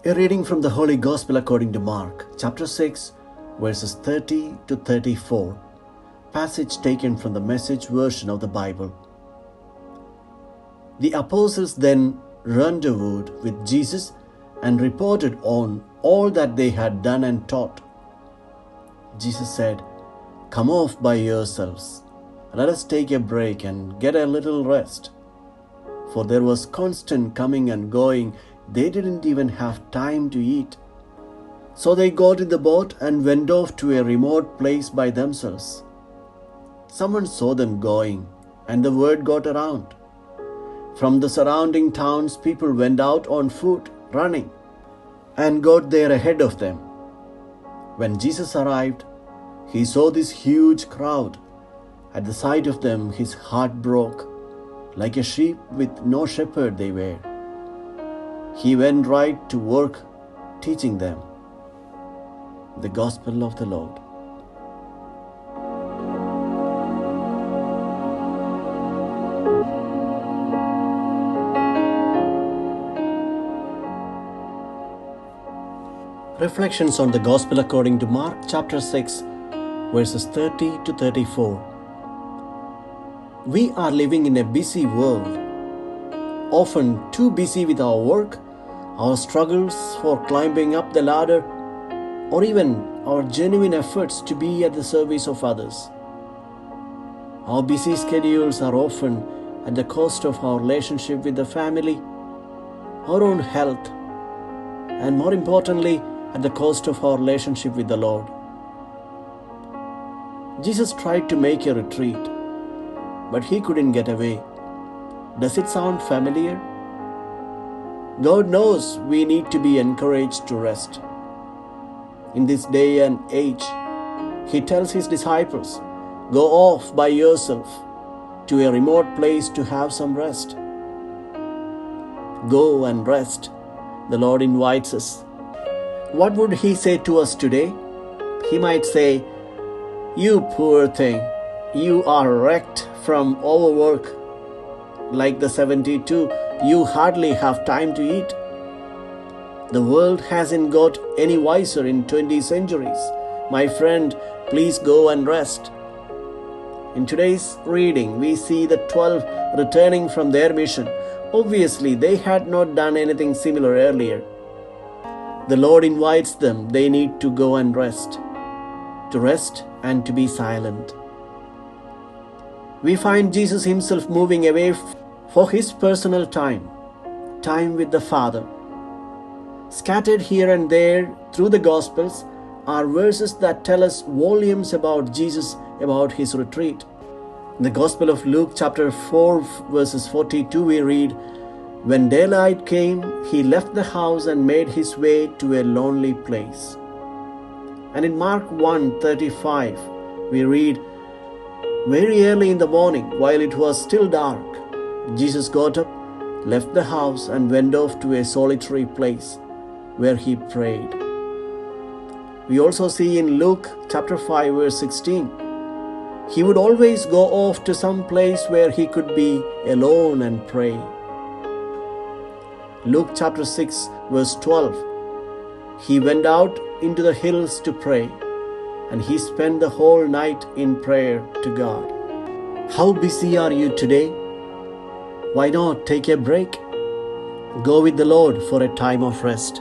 A reading from the Holy Gospel according to Mark, chapter 6, verses 30 to 34. Passage taken from the Message version of the Bible. The apostles then rendezvoused with Jesus and reported on all that they had done and taught. Jesus said, "Come off by yourselves. Let us take a break and get a little rest." For there was constant coming and going. They didn't even have time to eat. So they got in the boat and went off to a remote place by themselves. Someone saw them going, and the word got around. From the surrounding towns, people went out on foot, running, and got there ahead of them. When Jesus arrived, he saw this huge crowd. At the sight of them, his heart broke. Like a sheep with no shepherd they were. He went right to work teaching them. The Gospel of the Lord. Reflections on the Gospel according to Mark chapter 6, verses 30 to 34. We are living in a busy world, often too busy with our work, our struggles for climbing up the ladder, or even our genuine efforts to be at the service of others. Our busy schedules are often at the cost of our relationship with the family, our own health, and more importantly, at the cost of our relationship with the Lord. Jesus tried to make a retreat, but he couldn't get away. Does it sound familiar? God knows we need to be encouraged to rest. In this day and age, he tells his disciples, "Go off by yourself to a remote place to have some rest." Go and rest. The Lord invites us. What would he say to us today? He might say, "You poor thing, you are wrecked from overwork. Like the 72, you hardly have time to eat. The world hasn't got any wiser in 20 centuries. My friend, please go and rest." In today's reading, we see the 12 returning from their mission. Obviously, they had not done anything similar earlier. The Lord invites them. They need to go and rest and to be silent. We find Jesus himself moving away for his personal time with the Father. Scattered here and there through the Gospels are verses that tell us volumes about Jesus, about his retreat. In the Gospel of Luke chapter 4 verses 42 we read, "When daylight came, he left the house and made his way to a lonely place." And in Mark 1:35 we read, "Very early in the morning, while it was still dark, Jesus got up, left the house, and went off to a solitary place where he prayed." We also see in Luke chapter 5 verse 16, he would always go off to some place where he could be alone and pray. Luke chapter 6 verse 12, he went out into the hills to pray, and he spent the whole night in prayer to God. How busy are you today? Why not take a break? Go with the Lord for a time of rest.